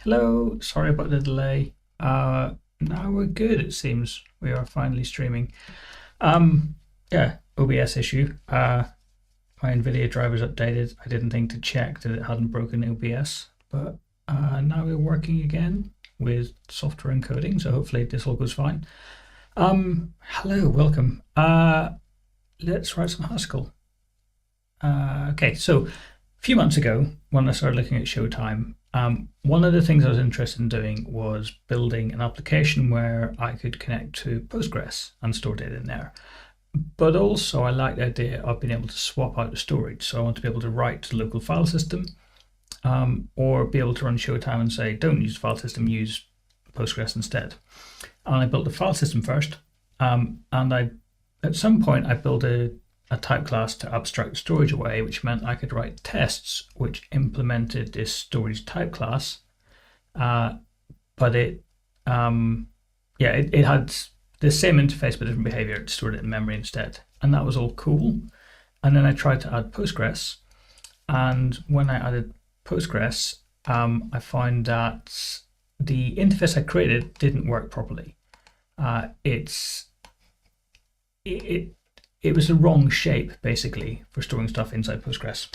Hello, sorry about the delay. Now we're good, it seems. We are finally streaming. Yeah, OBS issue. My NVIDIA driver's updated. I didn't think to check that it hadn't broken OBS, but now we're working again with software encoding, so hopefully this all goes fine. Hello, welcome. Let's write some Haskell. Okay, so a few months ago, when I started looking at Showtime, one of the things I was interested in doing was building an application where I could connect to Postgres and store data in there. But also I like the idea of being able to swap out the storage. So I want to be able to write to the local file system, or be able to run Showtime and say, don't use the file system, use Postgres instead. And I built the file system first. And at some point I built a type class to abstract storage away, which meant I could write tests which implemented this storage type class. But it had the same interface but different behavior. It stored it in memory instead, and that was all cool. And then I tried to add Postgres, and when I added Postgres, I found that the interface I created didn't work properly. It was the wrong shape, basically, for storing stuff inside Postgres.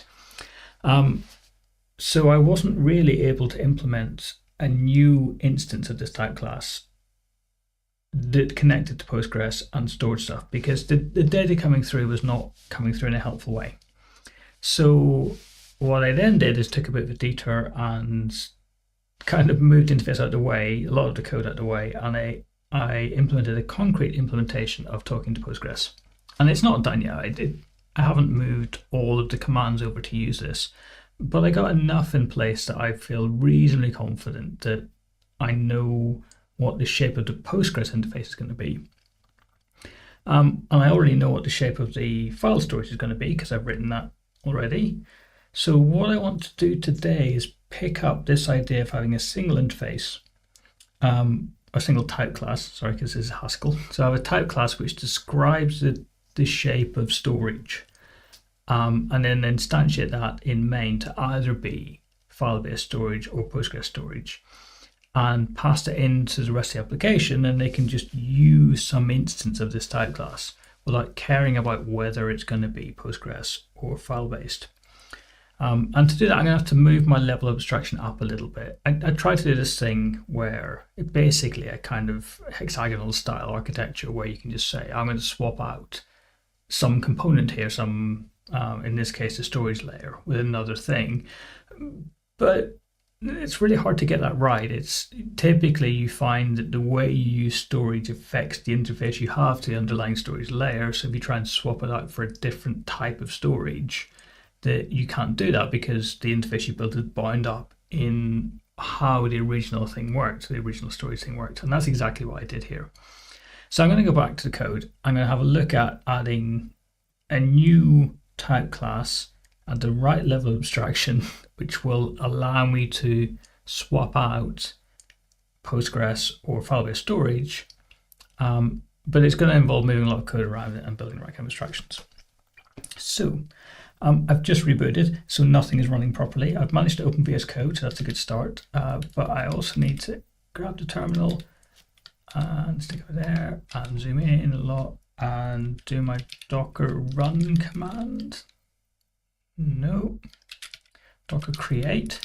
So I wasn't really able to implement a new instance of this type class that connected to Postgres and stored stuff, because the data coming through was not coming through in a helpful way. So what I then did is took a bit of a detour and kind of moved the interface out of the way, a lot of the code out of the way, and I implemented a concrete implementation of talking to Postgres. And it's not done yet. I haven't moved all of the commands over to use this, but I got enough in place that I feel reasonably confident that I know what the shape of the Postgres interface is going to be. And I already know what the shape of the file storage is going to be because I've written that already. So what I want to do today is pick up this idea of having a single interface, a single type class, sorry, because this is Haskell. So I have a type class which describes the shape of storage, and then instantiate that in main to either be file-based storage or Postgres storage, and pass it into the rest of the application, and they can just use some instance of this type class without caring about whether it's going to be Postgres or file-based. And to do that, I'm going to have to move my level of abstraction up a little bit. I try to do this thing where it basically a kind of hexagonal style architecture where you can just say, I'm going to swap out some component here, some, in this case, the storage layer with another thing. But it's really hard to get that right. It's typically you find that the way you use storage affects the interface you have to the underlying storage layer. So if you try and swap it out for a different type of storage, that you can't do that because the interface you built is bound up in how the original thing worked, the original storage thing worked. And that's exactly what I did here. So I'm going to go back to the code. I'm going to have a look at adding a new type class at the right level of abstraction, which will allow me to swap out Postgres or file-based storage. But it's going to involve moving a lot of code around it and building the right kind of abstractions. So I've just rebooted, so nothing is running properly. I've managed to open VS Code, so that's a good start. But I also need to grab the terminal and stick it there and zoom in a lot and do my docker run command. No, docker create.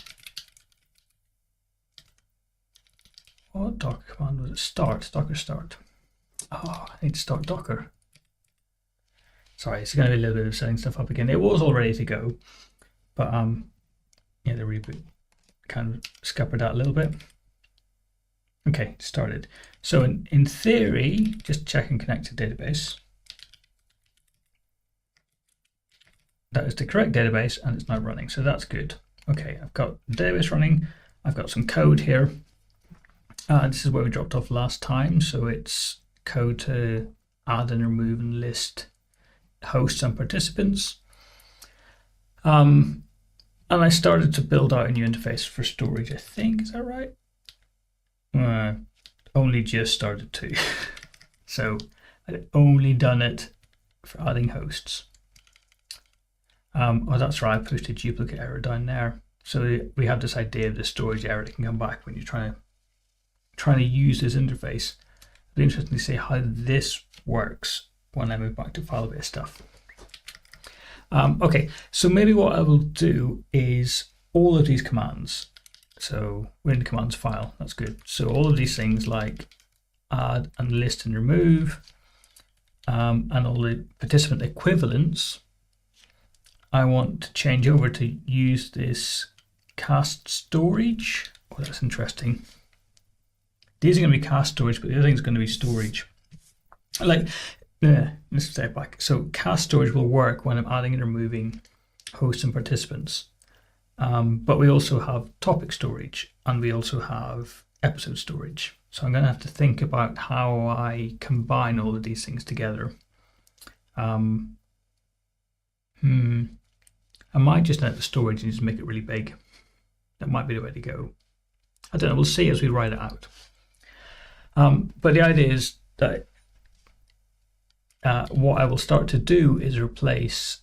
What docker command was it? Start, docker start. Oh, I need to start docker. Sorry, it's going to be a little bit of setting stuff up again. It was all ready to go, but yeah, the reboot kind of scuppered that a little bit. Okay, started. So in theory, just check and connect to database. That is the correct database and it's now running, so that's good. Okay, I've got the database running. I've got some code here. This is where we dropped off last time, so it's code to add and remove and list hosts and participants. And I started to build out a new interface for storage, I think. Is that right? Only just started to. So I'd only done it for adding hosts. Oh, that's right, I pushed a duplicate error down there. So we have this idea of the storage error that can come back when you're trying to use this interface. It'll be interesting to see how this works when I move back to file-based stuff. Okay, so maybe what I will do is all of these commands. So we're in the commands file, that's good. So all of these things like add and list and remove, and all the participant equivalents, I want to change over to use this cast storage. Oh, that's interesting. These are going to be cast storage, but the other thing is going to be storage. Let's step back. So cast storage will work when I'm adding and removing hosts and participants. But we also have topic storage, and we also have episode storage. So I'm going to have to think about how I combine all of these things together. I might just add the storage and just make it really big. That might be the way to go. I don't know, we'll see as we write it out. But the idea is that what I will start to do is replace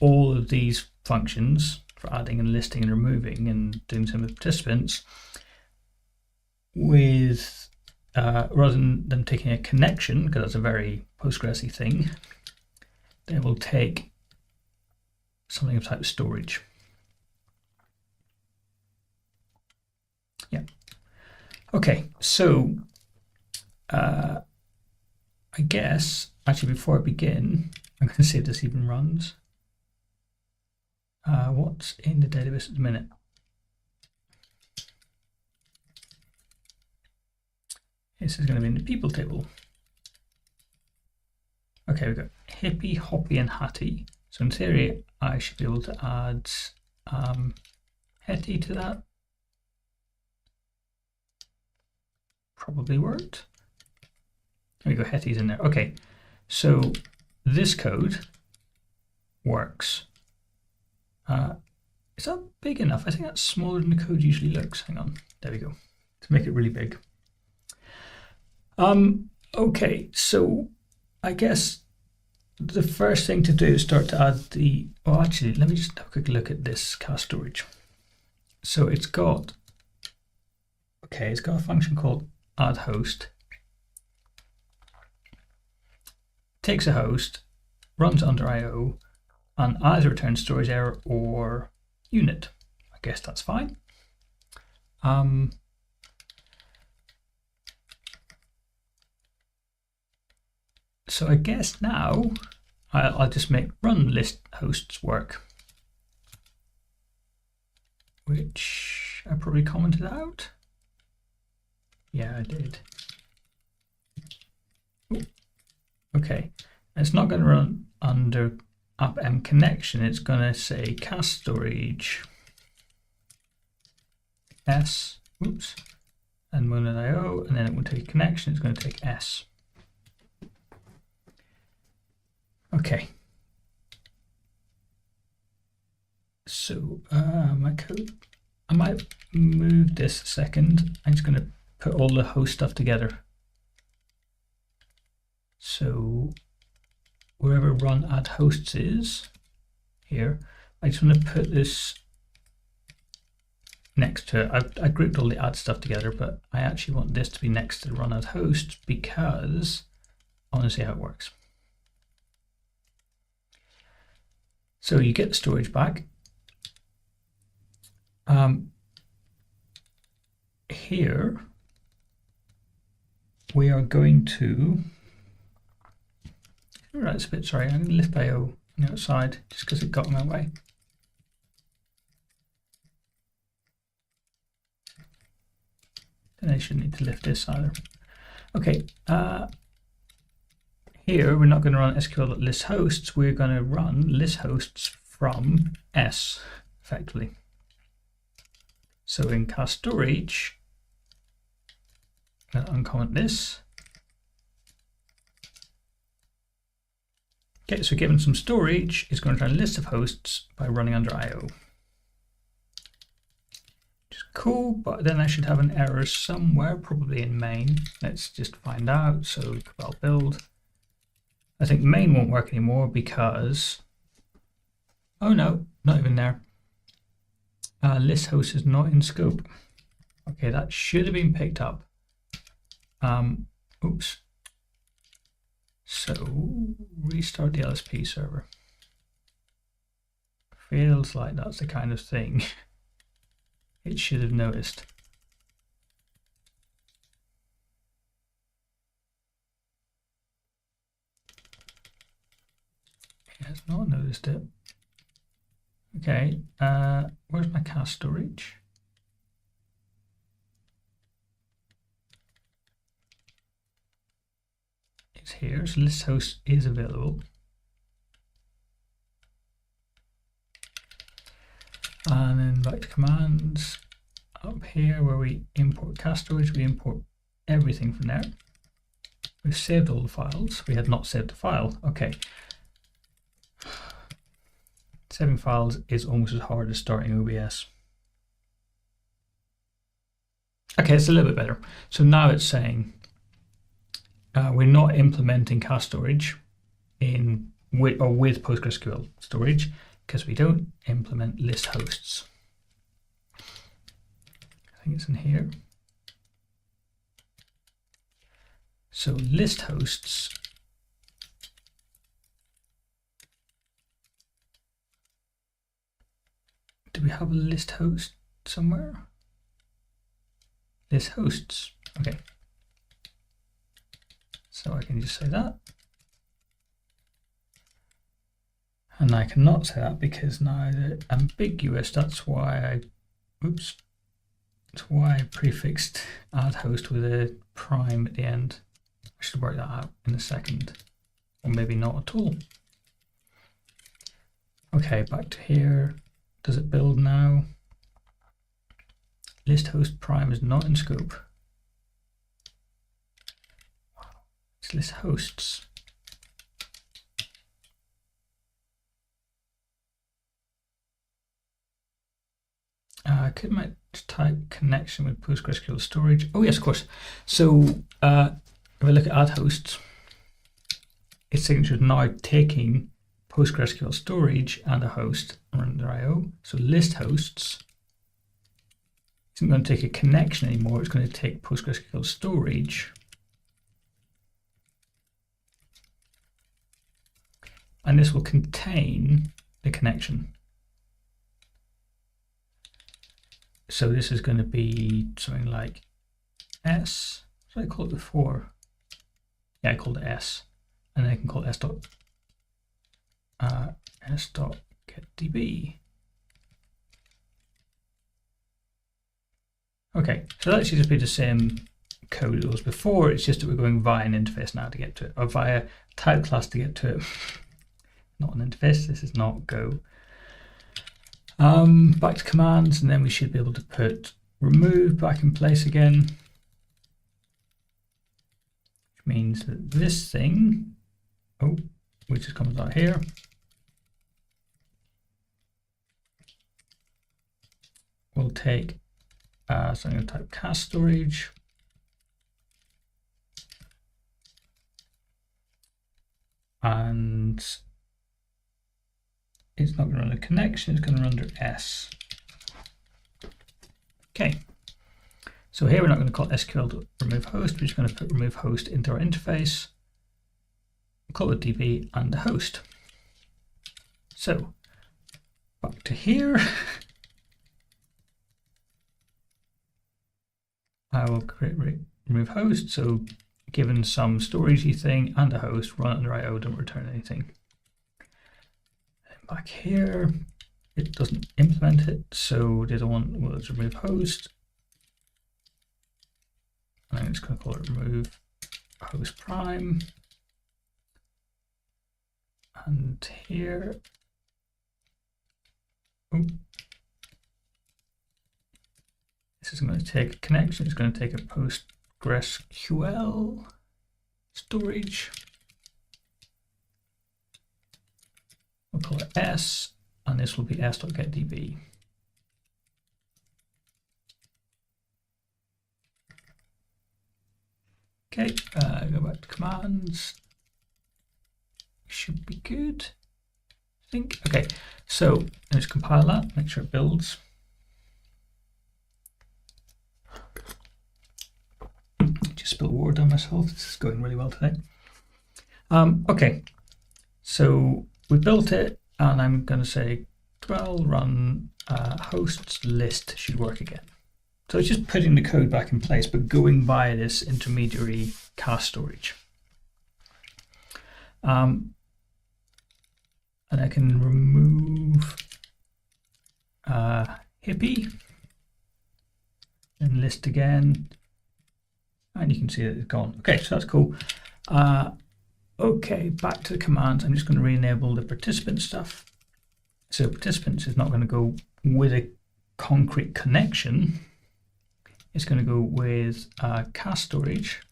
all of these functions for adding and listing and removing and doing some with participants with, rather than them taking a connection, because that's a very Postgres-y thing, they will take something of type storage. Yeah. Okay, so I guess, actually before I begin, I'm going to see if this even runs. What's in the database at the minute? This is going to be in the people table. Okay, we've got Hippie, Hoppy, and Hattie. So in theory, I should be able to add Hetty to that. Probably worked. There we go, Hetty's in there. Okay, so this code works. Is that big enough? I think that's smaller than the code usually looks. Hang on, there we go. To make it really big. Okay, so I guess the first thing to do is start to add the, well actually, let me just have a quick look at this cast storage. So it's got a function called add host. Takes a host, runs under IO, and either returns storage error or unit. I guess that's fine. So I guess now I'll just make run list hosts work, which I probably commented out. Yeah, I did. Ooh. Okay, it's not going to run under appm connection. It's going to say cast storage s, oops, and moon.io, and then it will take connection. It's going to take s. Okay. So my code, I might move this a second. I'm just going to put all the host stuff together. So wherever run add hosts is here, I just want to put this next to it. I grouped all the add stuff together, but I actually want this to be next to the run add hosts because I want to see how it works. So you get the storage back. Here we are going to, right, it's a bit, sorry, I'm going to lift IO on the outside just because it got in my way. Then I shouldn't need to lift this either. Okay, here we're not going to run SQL.list hosts, we're going to run list hosts from S effectively. So in cast storage, I'm going to uncomment this. Okay, so given some storage, it's going to run a list of hosts by running under IO. Which is cool, but then I should have an error somewhere, probably in main. Let's just find out. So I'll build. I think main won't work anymore because, oh no, not even there. list host is not in scope. Okay, that should have been picked up. Oops. So restart the LSP server. Feels like that's the kind of thing it should have noticed. It has not noticed it. Okay, where's my cache storage? It's here, so list host is available. And then back to commands. Up here where we import cache storage, we import everything from there. We've saved all the files. We had not saved a file. Okay. Saving files is almost as hard as starting OBS. Okay, it's a little bit better. So now it's saying we're not implementing cache storage with PostgreSQL storage because we don't implement list hosts. I think it's in here. So list hosts do we have a list host somewhere? List hosts. Okay. So I can just say that. And I cannot say that because now they're ambiguous. That's why that's why I prefixed add host with a prime at the end. I should work that out in a second. Or maybe not at all. Okay, back to here. Does it build now? List host prime is not in scope. Wow. It's list hosts. I could might type connection with PostgreSQL storage. Oh yes, of course. So if I look at add hosts, its signature is now taking PostgreSQL storage and a host under IO. So list hosts isn't going to take a connection anymore. It's going to take PostgreSQL storage and this will contain the connection. So this is going to be something like S. What did I call it before? Yeah, I called it S, and then I can call it s.getDB. Okay, so that should just be the same code it was before. It's just that we're going via an interface now to get to it, or via type class to get to it. Not an interface. This is not Go. Back to commands, and then we should be able to put remove back in place again, which means that this thing, which just comes out here, will take something of type cache storage, and it's not going to run a connection, it's going to run under S. Okay, so here we're not going to call SQL remove host, we're just going to put remove host into our interface, call it DB and the host. So back to here, I will create remove host. So given some storagey thing and a host, run under IO, don't return anything. Back here, it doesn't implement it, so the other one was remove host. And I'm just going to call it remove host prime. And here, this is going to take a connection, it's going to take a PostgreSQL storage. We'll call it S, and this will be s.getDB. Okay, go back to commands. Should be good, I think. Okay, so let's compile that, make sure it builds. Just spilled water on myself. This is going really well today. Okay, so we built it, and I'm going to say, well, run hosts list should work again. So it's just putting the code back in place, but going via this intermediary cache storage. And I can remove hippie and list again. And you can see that it's gone. Okay, so that's cool. Okay, back to the commands. I'm just going to re-enable the participant stuff. So participants is not going to go with a concrete connection. It's going to go with cache storage.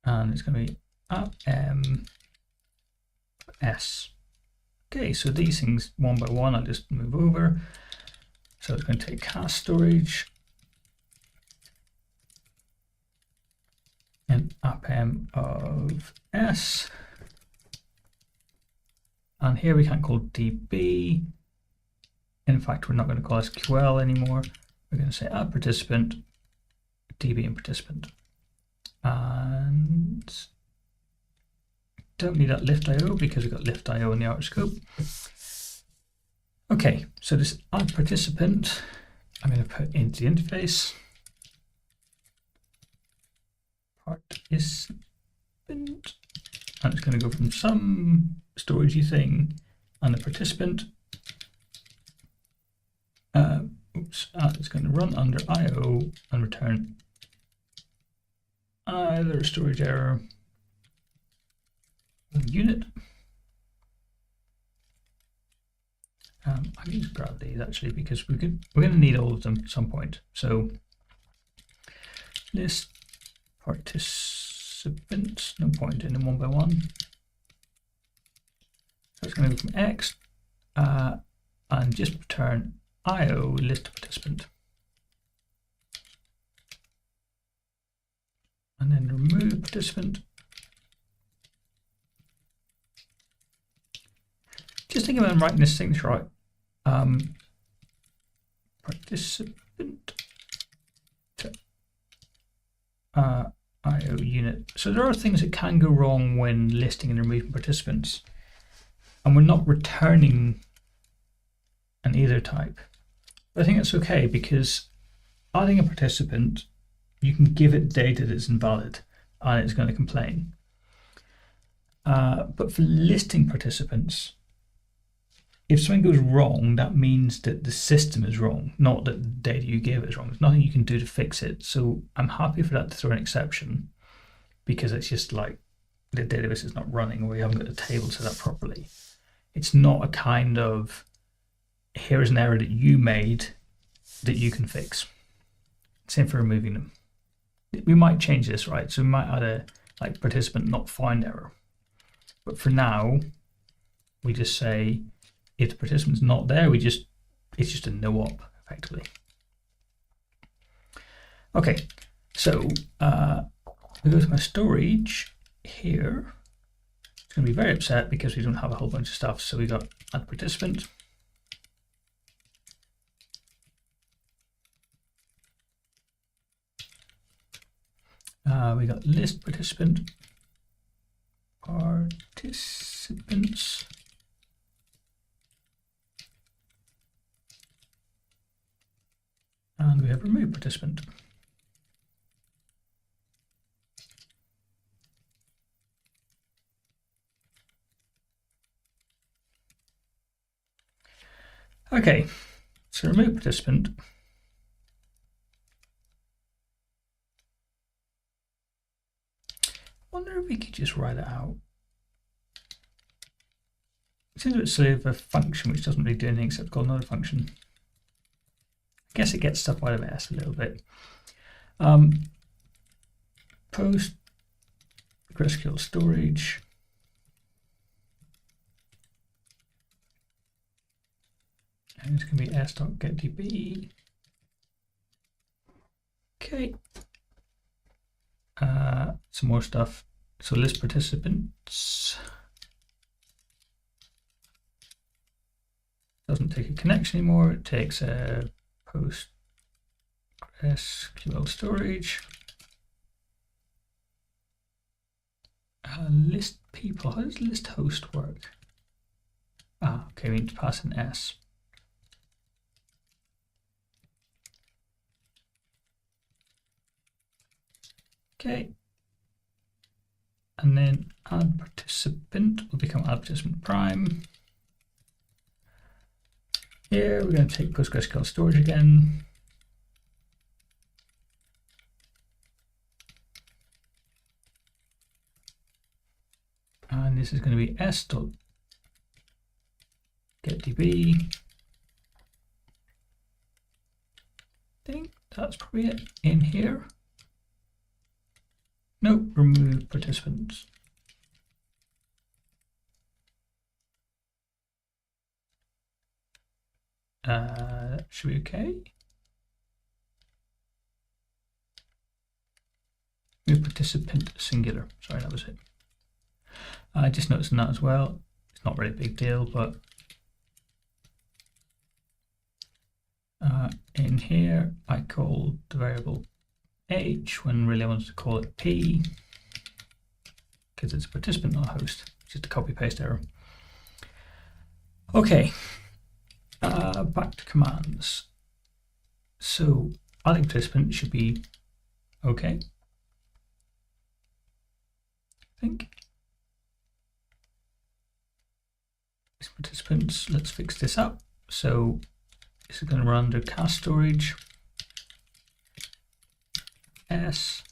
And it's going to be app s. Okay, so these things one by one, I'll just move over. So it's going to take cache storage and appm of s. And here we can't call db. In fact, we're not going to call SQL anymore. We're going to say add participant, db and participant. And don't need that lift.io because we've got lift.io in the Arch scope. Okay, so this add participant, I'm going to put into the interface. Participant, and it's going to go from some storagey thing and the participant. It's going to run under IO and return either a storage error or unit. I need to grab these actually because we're going to need all of them at some point. So list participants, no point in them one by one. So it's going to go from X and just return IO list participant. And then remove participant. Just think about I'm writing this thing right. Participant to IO unit. So there are things that can go wrong when listing and removing participants. And we're not returning an either type. But I think that's okay because adding a participant, you can give it data that's invalid and it's going to complain. But for listing participants, if something goes wrong, that means that the system is wrong, not that the data you gave is wrong. There's nothing you can do to fix it. So I'm happy for that to throw an exception because it's just like the database is not running or we haven't got the table set up properly. It's not a kind of, here is an error that you made that you can fix. Same for removing them. We might change this, right? So we might add a like participant not find error. But for now, we just say, if the participant's not there, it's just a no op effectively. Okay, so we go to my storage here. It's going to be very upset because we don't have a whole bunch of stuff. So we got add participant. We got list participant, participants. And we have remove participant. Okay, so remove participant. I wonder if we could just write it out. It seems a bit silly of a function which doesn't really do anything except call another function. I guess it gets stuff out of S a little bit. PostgresQL storage. And it's going to be s.getDB. Okay. Some more stuff. So list participants. Doesn't take a connection anymore. It takes a postgresql storage. List people. How does list host work? Okay, we need to pass an S. Okay. And then add participant will become add participant prime. Here we're going to take PostgreSQL storage again. And this is going to be s.getDB. I think that's probably it in here. Nope, remove participants. Should be okay. Remove participant singular. Sorry, that was it. I just noticed that as well. It's not really a big deal, but in here I called the variable h when really I wanted to call it p because it's a participant, not a host. Just a copy paste error. Okay, back to commands. So adding participant should be okay, I think. These participants, let's fix this up. So this is going to run under cast storage S,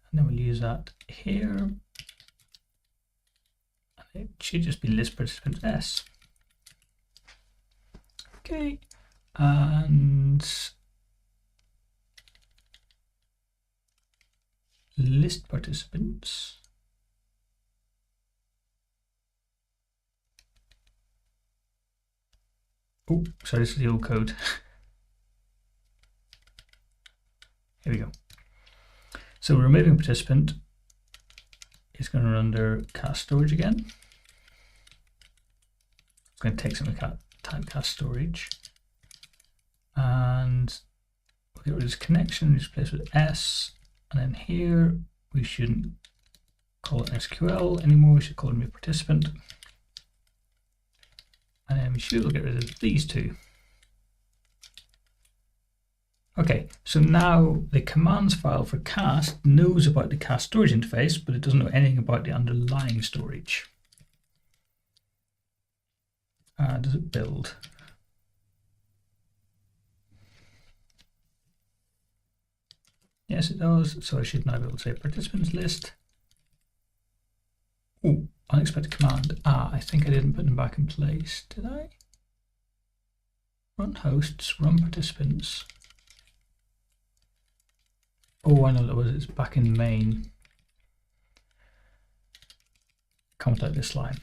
and then we'll use that here. And it should just be list participants S. Okay, and list participants. Oh, sorry, this is the old code. Here we go. So removing participant is going to run under cast storage again. It's going to take some typeclass storage, and we'll get rid of this connection, just replace with S, and then here we shouldn't call it SQL anymore, we should call it remove participant. And then we should get rid of these two. Okay, so now the commands file for cast knows about the cast storage interface, but it doesn't know anything about the underlying storage. Does it build? Yes, it does. So I should now be able to say participants list. Oh, unexpected command. I think I didn't put them back in place, did I? Run hosts, run participants. Oh, I know what it was. It's back in main. Comment out this line.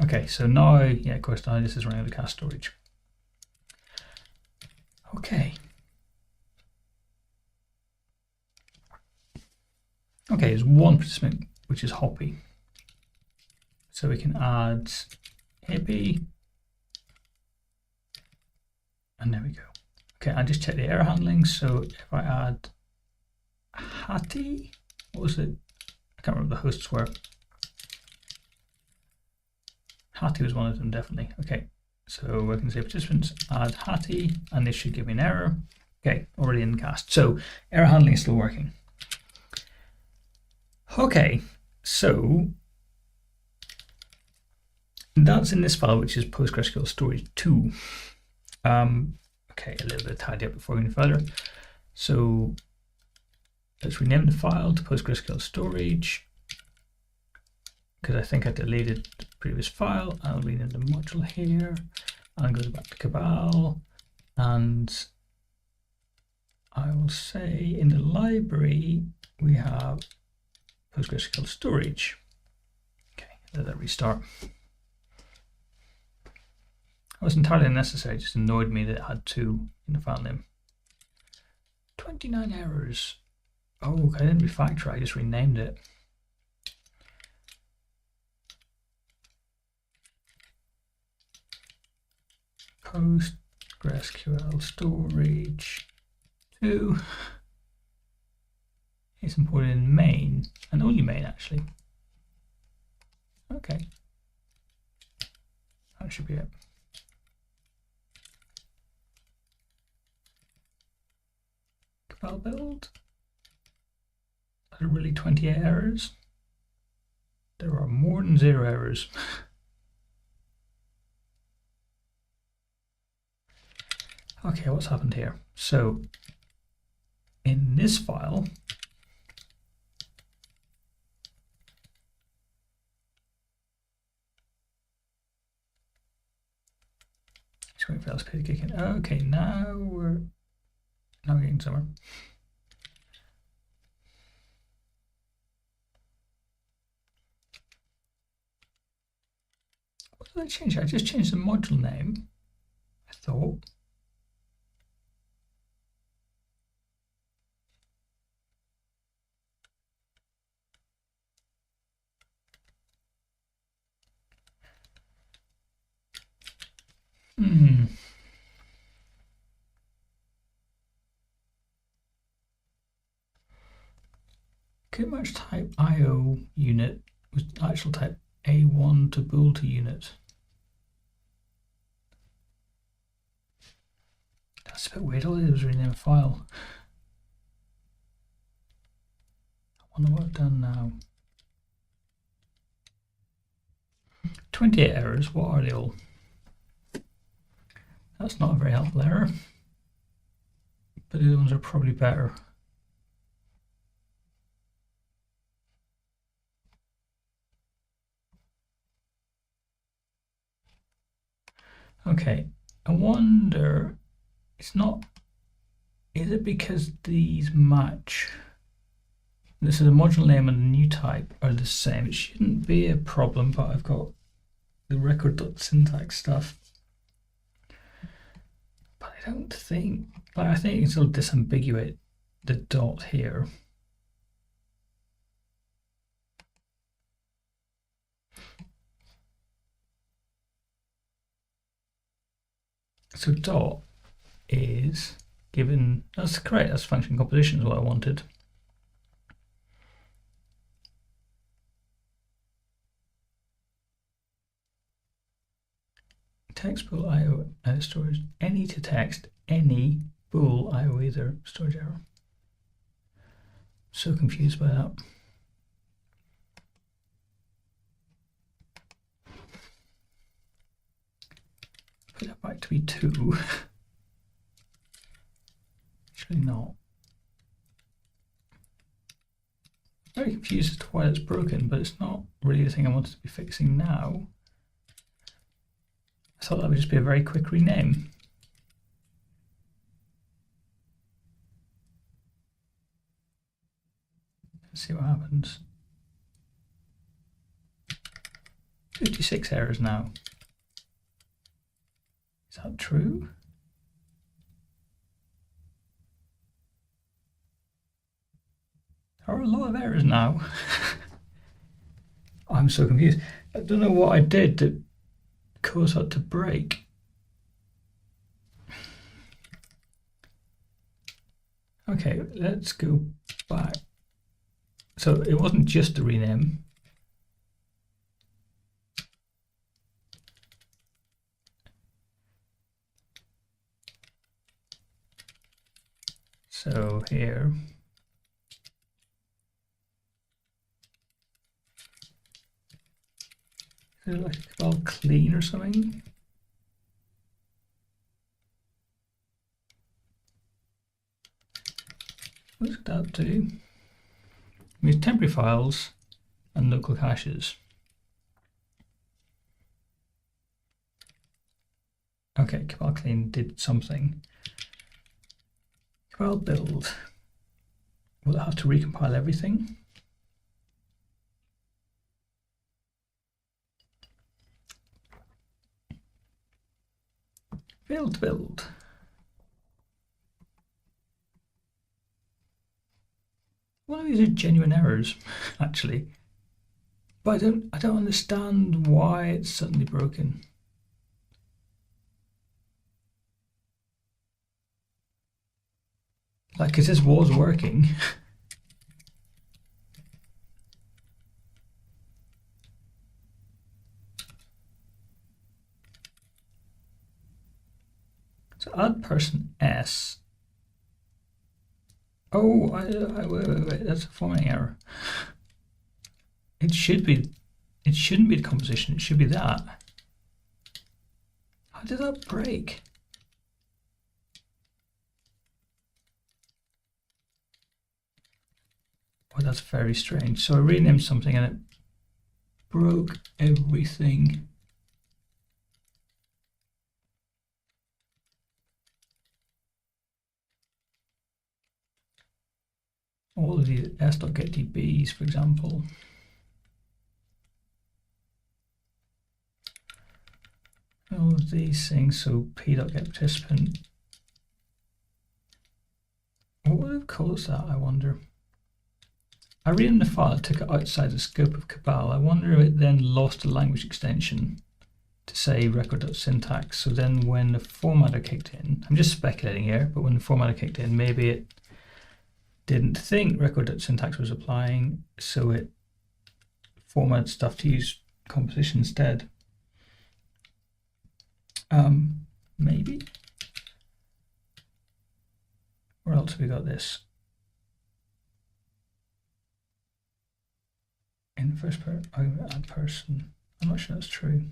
Okay, so now, yeah, of course, now this is running the cast storage. Okay. Okay, there's one participant, which is Hoppy. So we can add hippie. And there we go. Okay, I just check the error handling. So if I add Hattie, what was it? I can't remember the hosts were. Hattie was one of them, definitely. Okay, so I can say participants, add Hattie, and this should give me an error. Okay, already in cast. So error handling is still working. Okay, so that's in this file, which is PostgreSQL storage 2. Okay, a little bit of tidy up before we go further. So let's rename the file to PostgreSQL storage, because I think I deleted the previous file. I'll rename the module here, and go back to Cabal, and I will say in the library we have PostgreSQL storage. Okay, let that restart. It was entirely unnecessary, it just annoyed me that it had 2 in the file name. 29 errors. Oh, I didn't refactor, I just renamed it. postgresql storage 2. It's imported in main, and only main actually. Okay, that should be it. Compile build. Are there really 28 errors? There are more than 0 errors. Okay, what's happened here? So in this file, just wait for LSP to kick in. Okay, now we're getting somewhere. What did I change? I just changed the module name, I thought. Could match type IO unit with actual type A1 to bool to unit. That's a bit weird. All it did was rename a file. I wonder what I've done now. 28 errors. What are they all? That's not a very helpful error, but the other ones are probably better. Okay, I wonder, it's not, is it because these match? This is a module name and a new type are the same. It shouldn't be a problem, but I've got the record.syntax stuff. But I don't think, like, I think you can still disambiguate the dot here. So dot is given, that's correct, that's function composition is what I wanted. Text bool IO storage, any to text, any bool IO either storage error. So confused by that. Put that back to be 2. Actually not. Very confused as to why it's broken, but it's not really the thing I wanted to be fixing now. I thought that would just be a very quick rename. Let's see what happens. 56 errors now. Is that true? There are a lot of errors now. I'm so confused. I don't know what I did to cause that to break. Okay, let's go back. So it wasn't just a rename. So here, is it like about clean or something? What's that do? It means temporary files and local caches. Okay, compile clean did something. Compile build. Will it have to recompile everything? Build. One of these are genuine errors, actually. But I don't understand why it's suddenly broken. Like, because this was working. So add person S. Oh, wait, that's a formatting error. It shouldn't be the composition, it should be that. How did that break? Oh, that's very strange. So I renamed something and it broke everything. All of these s.getDBs, for example. All of these things, so p.getParticipant. What would have caused that, I wonder? I renamed the file, took it outside the scope of Cabal. I wonder if it then lost a language extension to say record.syntax. So then when the formatter kicked in, I'm just speculating here, but when the formatter kicked in, maybe it didn't think record.syntax was applying, so it formatted stuff to use composition instead. Maybe. Where else have we got this? In the first part, I'm going to add person. I'm not sure that's true.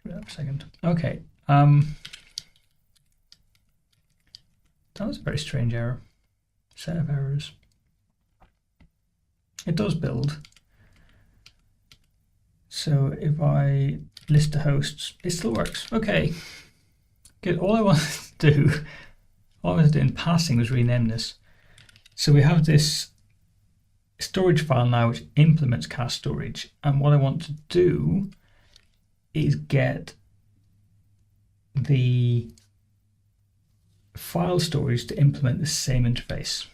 Wait a second. Okay. That was a very strange error. Set of errors. It does build. So if I list the hosts, it still works. Okay. Good. All I wanted to do, all I wanted to do in passing was rename this. So we have this storage file now which implements cache storage. And what I want to do is get the file storage to implement the same interface.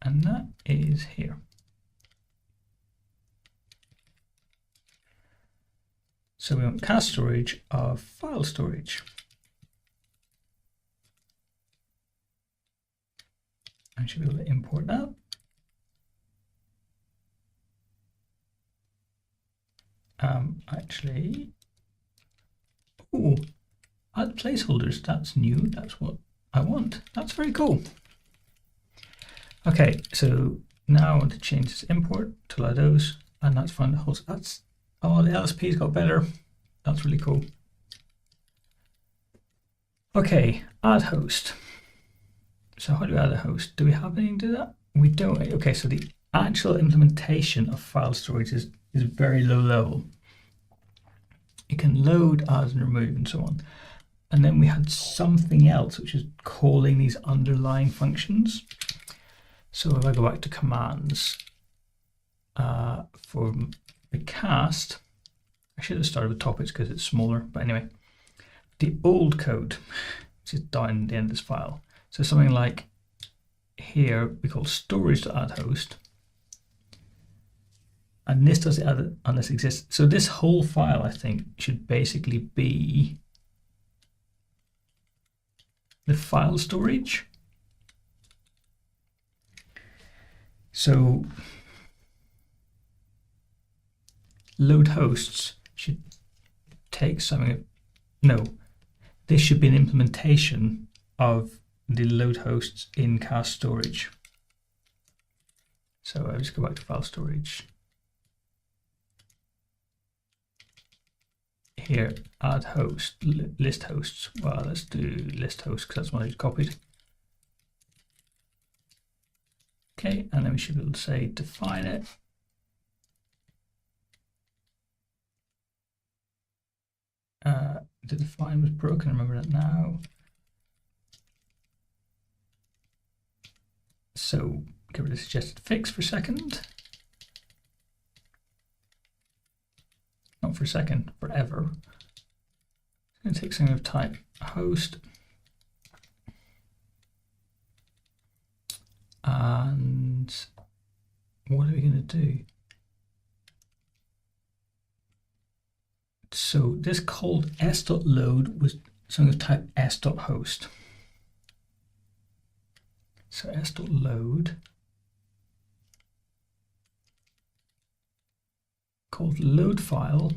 And that is here. So we want cache storage of file storage. I should be able to import that. Actually, oh, add placeholders. That's new. That's what I want. That's very cool. Okay, so now I want to change this import to allow those, and that's fine. That's, oh, the LSP's got better. That's really cool. Okay, add host. So how do we add a host? Do we have anything to do that? We don't. Okay, so the actual implementation of file storage is very low level. It can load, add, and remove, and so on. And then we had something else, which is calling these underlying functions. So if I go back to commands for the cast, I should have started with topics because it's smaller, but anyway, the old code, which is down at the end of this file. So something like here, we call storage.addHost. And this does add unless exists. So this whole file, I think, should basically be the file storage. So load hosts should take something. No, this should be an implementation of the load hosts in cache storage. So I'll just go back to file storage. Here, add host, list hosts. Well, let's do list hosts because that's one I just copied. Okay, and then we should be able to say define it. The define was broken, I remember that now. So get rid of suggested fix for a second. Not for a second, forever. It's going to take something of type host. And what are we going to do? So this called s.load was something of type s.host. So s.load called load file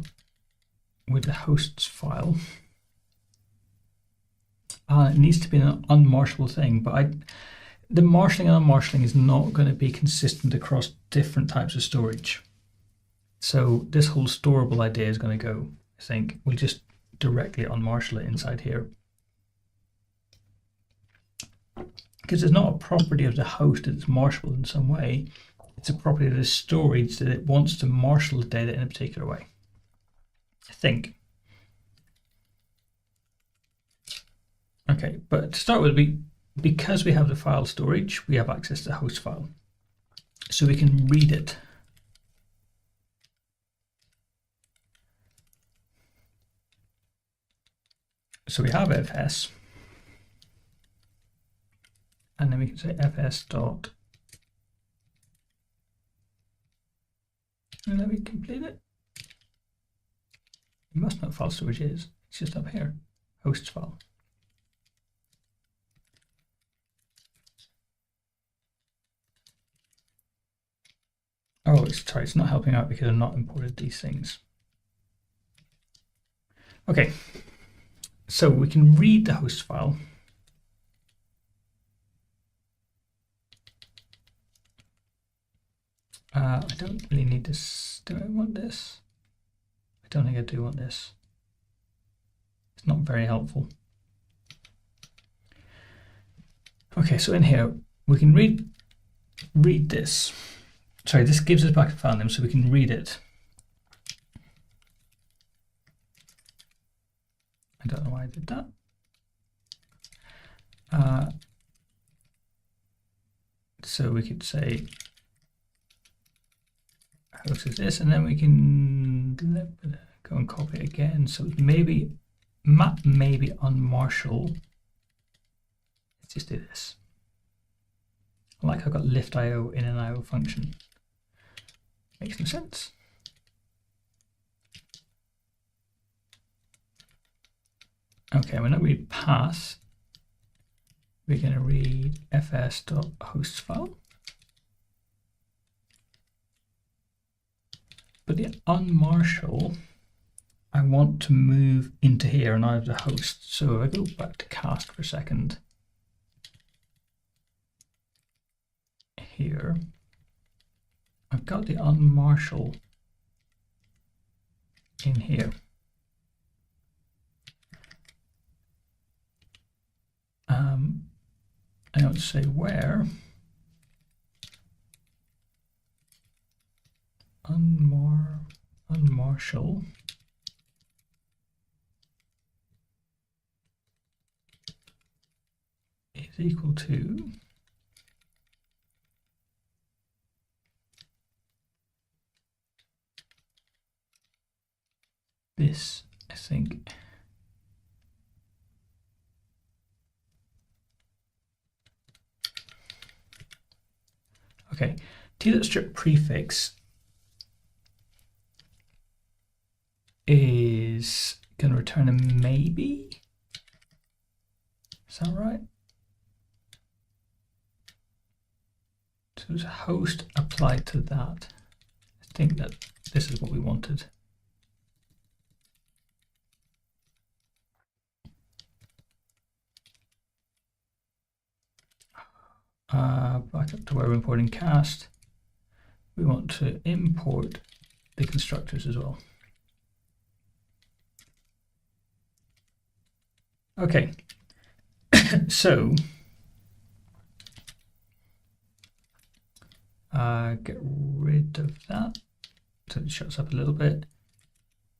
with the hosts file. It needs to be an unmarshallable thing, but the marshalling and unmarshalling is not going to be consistent across different types of storage. So this whole storable idea is going to go, I think. We'll just directly unmarshal it inside here. Because it's not a property of the host that it's marshallable in some way. It's a property of the storage that it wants to marshal the data in a particular way, I think. Okay, but to start with, because we have the file storage, we have access to the host file. So we can read it. So we have fs, and then we can say fs dot. And let me complete it. You must know what file storage is. It's just up here, hosts file. Oh, sorry, it's not helping out because I've not imported these things. Okay, so we can read the host file. I don't really need this. Do I want this? I don't think I do want this. It's not very helpful. Okay, so in here, we can read this. Sorry, this gives us back a file name so we can read it. I don't know why I did that. So we could say host is this, and then we can go and copy it again. So maybe map maybe unmarshal. Let's just do this. Like I've got lift IO in an IO function. Makes no sense. Okay, we're not read path. We're going to read fs.host file. But the unmarshal, I want to move into here and out of the host. So if I go back to cast for a second. Here, I've got the unmarshal in here. I don't say where. Unmarshal is equal to this, I think. Okay, t.strip prefix is going to return a maybe. Is that right? So there's a host applied to that. I think that this is what we wanted. Back up to where we're importing cast. We want to import the constructors as well. Okay, so get rid of that. So it shuts up a little bit.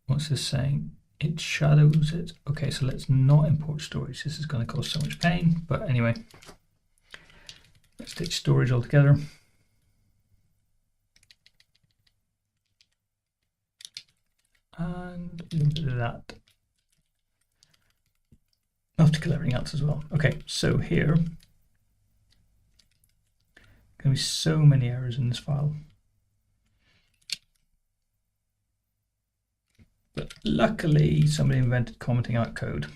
What's this saying? It shadows it. Okay, so let's not import storage. This is going to cause so much pain, but anyway. Let's ditch storage altogether. And a little bit of that. I'll have to kill everything else as well. Okay, so here, going to be so many errors in this file. Luckily, somebody invented commenting out code.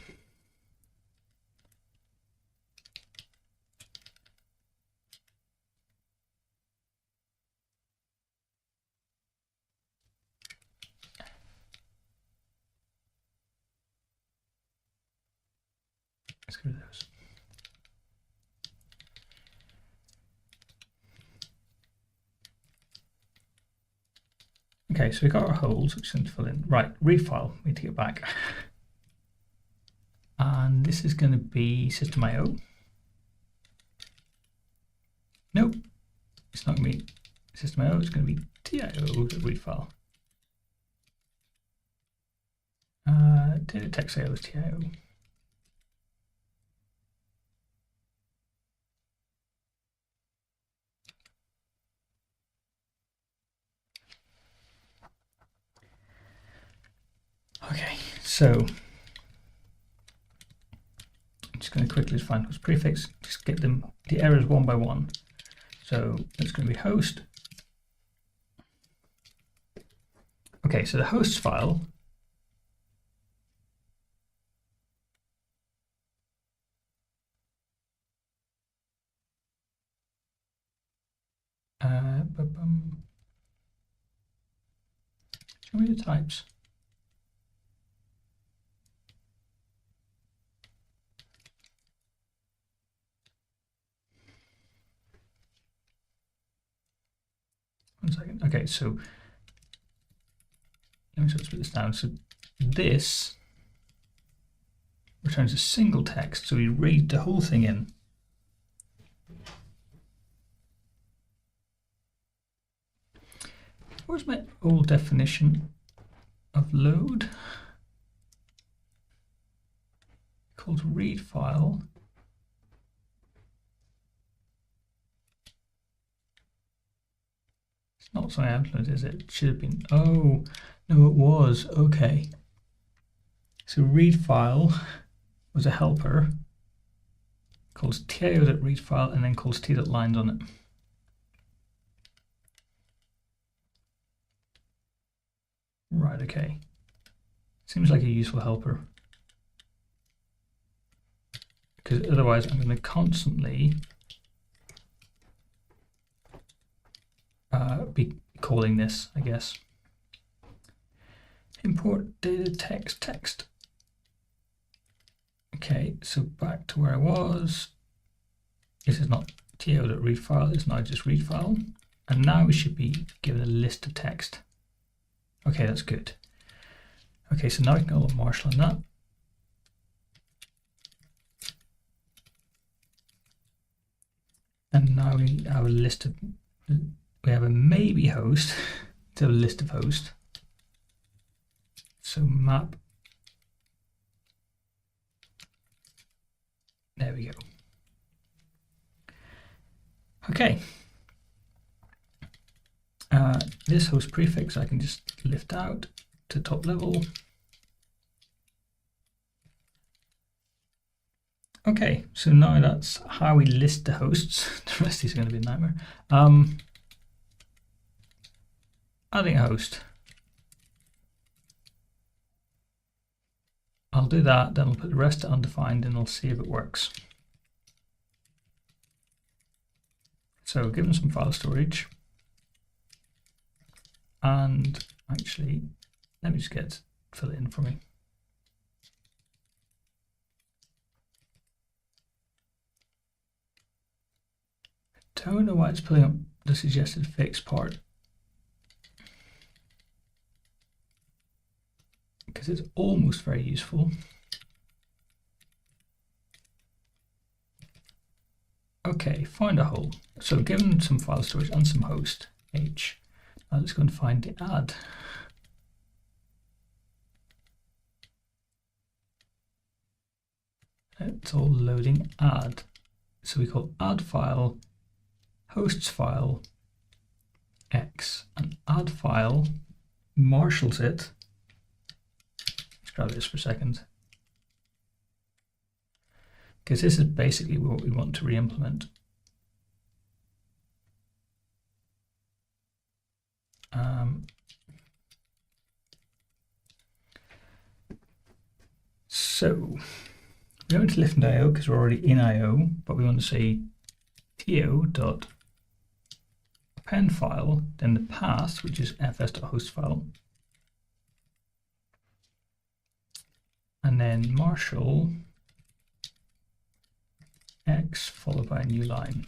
Let's go to those. Okay, so we got our holes, which we need to fill in. Right, read file, we need to get back. And this is going to be system.io. Nope, it's not going to be system.io, it's going to be TIO, the read file. Data text.io is TIO. Okay, so I'm just going to quickly find host prefix, just get them the errors one by one. So it's going to be host. Okay, so the hosts file show me the types. One second. Okay, so let me sort of split this down. So this returns a single text, so we read the whole thing in. Where's my old definition of load? Called read file. It's not something I implemented, is it? It should have been. Oh, no, it was. Okay. So read file was a helper, calls TIO.read file, and then calls t.lines on it. Right, okay. Seems like a useful helper. Because otherwise I'm going to constantly be calling this, I guess. Import data text. Okay, so back to where I was. This is not TIO.read file, it's now just read file. And now we should be given a list of text. Okay, that's good. Okay, so now we can go with Marshall on that. And now we have a list of, we have a maybe host to a list of hosts. So map. There we go. Okay. This host prefix I can just lift out to top level. Okay, so now that's how we list the hosts. The rest is going to be a nightmare. Adding a host. I'll do that, then I'll put the rest to undefined and I'll see if it works. So given some file storage, and actually, let me just fill it in for me. I don't know why it's pulling up the suggested fix part. Because it's almost very useful. Okay, find a hole. So given some file storage and some host H, now let's go and find the add. It's all loading add. So we call add file hosts file X, and add file marshals it. Let's grab this for a second, because this is basically what we want to re-implement. So we don't need to lift into IO because we're already in IO, but we want to say to.append file, then the path, which is fs.host file, and then Marshall x followed by a new line,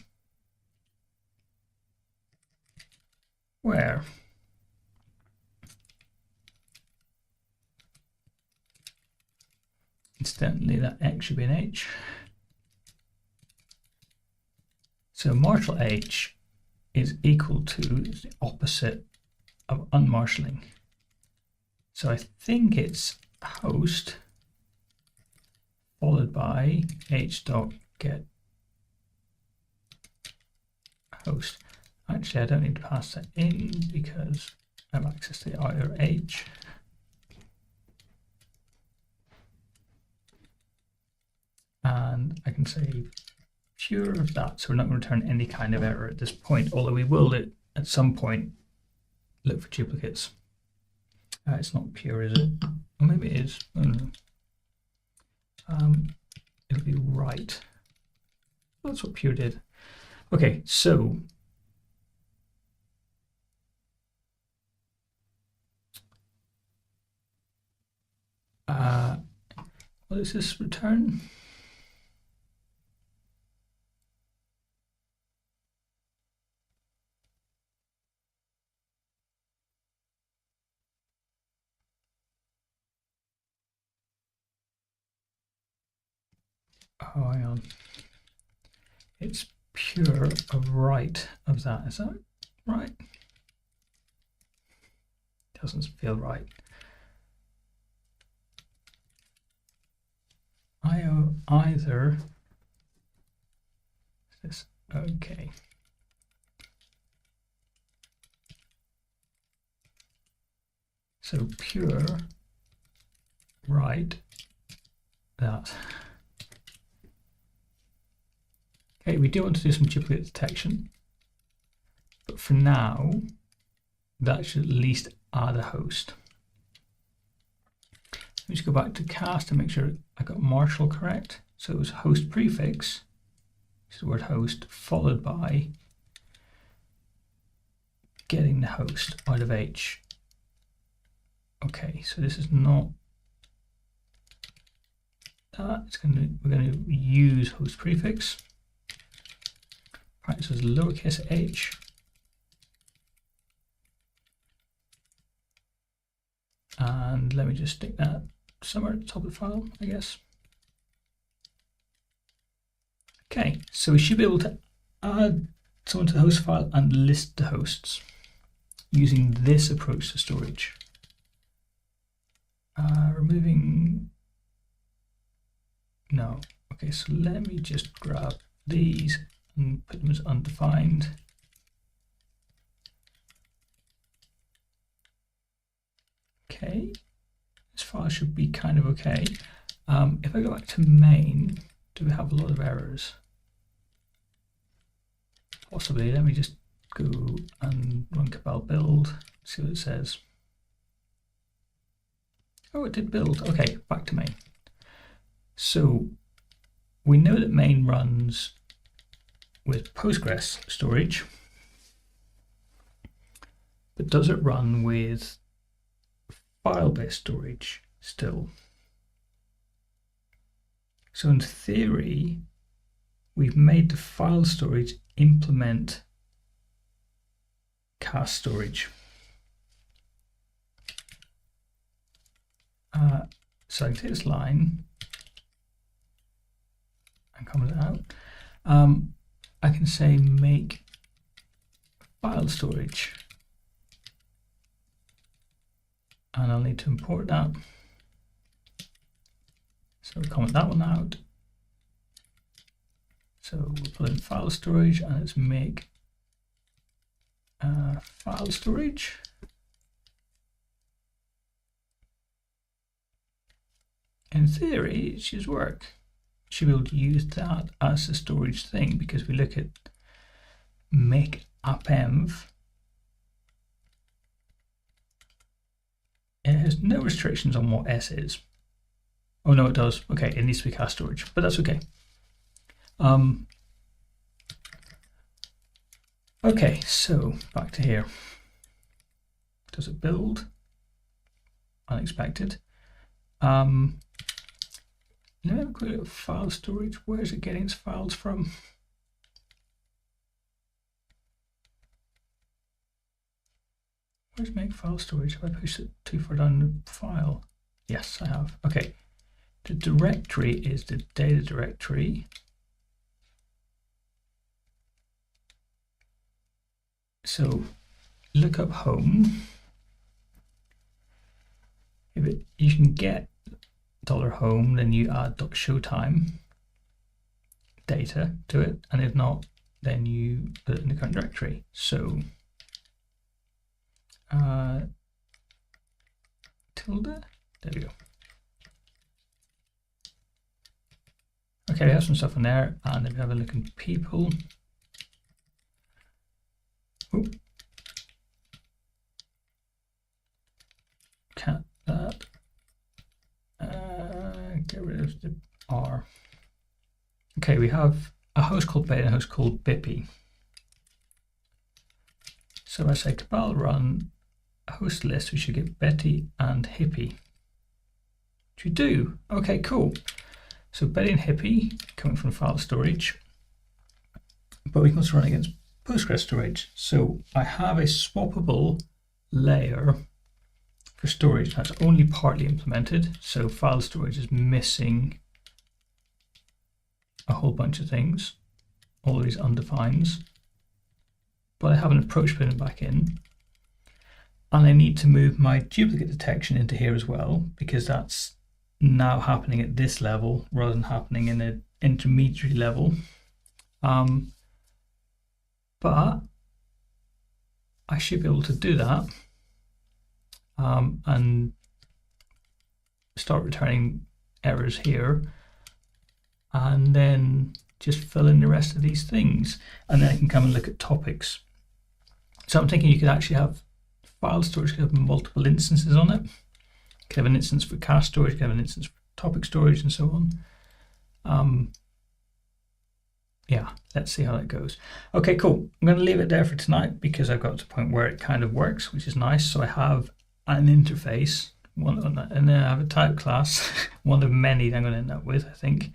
where incidentally that x should be an h. So Marshall h is equal to the opposite of unmarshalling. So I think it's host followed by h.get host. Actually, I don't need to pass that in because I have access to either h. And I can say pure of that, so we're not going to return any kind of error at this point, although we will at some point look for duplicates. It's not pure, is it? Or maybe it is. I don't know. It'll be right. That's what pure did. Okay, so what does this return? Oh, hang on. It's pure of right of that. Is that right? Doesn't feel right. Either this. Okay. So pure right that. Okay, we do want to do some duplicate detection, but for now, that should at least add a host. Let me just go back to cast and make sure I got Marshall correct. So it was host prefix, which is the word host, followed by getting the host out of H. Okay, so this is not that. We're going to use host prefix. Right, so it's lowercase h. And let me just stick that somewhere at the top of the file, I guess. Okay, so we should be able to add someone to the host file and list the hosts using this approach to storage. Removing, no. Okay, so let me just grab these and put them as undefined. Okay, this file should be kind of okay. If I go back to main, do we have a lot of errors? Possibly. Let me just go and run cabal build, see what it says. Oh, it did build. Okay, back to main. So we know that main runs with Postgres storage, but does it run with file-based storage still? So in theory, we've made the file storage implement cast storage. So I can take this line and comment it out. I can say make file storage, and I'll need to import that. So we comment that one out. So we'll put in file storage and let's make file storage. In theory, it should work. Should be able to use that as a storage thing, because we look at make appenv. It has no restrictions on what S is. Oh no, it does. Okay, it needs to be cache storage, but that's okay. Okay, so back to here. Does it build? Unexpected. Let me have a quick look at file storage. Where is it getting its files from? Where's make file storage? Have I pushed it too far down the file? Yes, I have. Okay. The directory is the data directory. So look up home. If you can get $home, then you add .showtime data to it, and if not, then you put it in the current directory. So tilde, there we go. Okay, we have some stuff in there, and if we have a look in people, cat that, get rid of the R. Okay, we have a host called Betty and a host called Bippy. So if I say cabal run a host list, we should get Betty and Hippie. Which we do. Okay, cool. So Betty and Hippie coming from file storage, but we can also run against Postgres storage. So I have a swappable layer for storage that's only partly implemented. So file storage is missing a whole bunch of things, all these undefines, but I have an approach putting back in. And I need to move my duplicate detection into here as well, because that's now happening at this level rather than happening in an intermediary level. But I should be able to do that and start returning errors here, and then just fill in the rest of these things. And then I can come and look at topics. So I'm thinking you could actually have file storage, could have multiple instances on it. You could have an instance for cache storage, you could have an instance for topic storage, and so on. Yeah, let's see how that goes. Okay, cool. I'm going to leave it there for tonight because I've got to the point where it kind of works, which is nice. So I have an interface, and then I have a type class, one of many that I'm going to end up with, I think.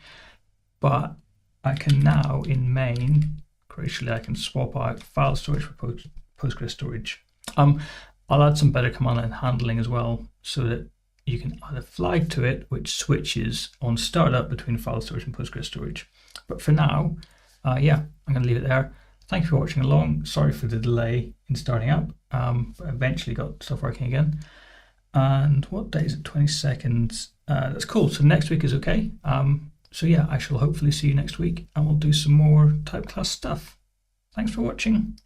But I can now, in main, crucially, I can swap out file storage for Postgres storage. I'll add some better command line handling as well, so that you can add a flag to it, which switches on startup between file storage and Postgres storage. But for now, yeah, I'm going to leave it there. Thank you for watching along. Sorry for the delay in starting up, but eventually got stuff working again. And what day is it? 22nd. That's cool. So next week is okay. So yeah, I shall hopefully see you next week, and we'll do some more type class stuff. Thanks for watching.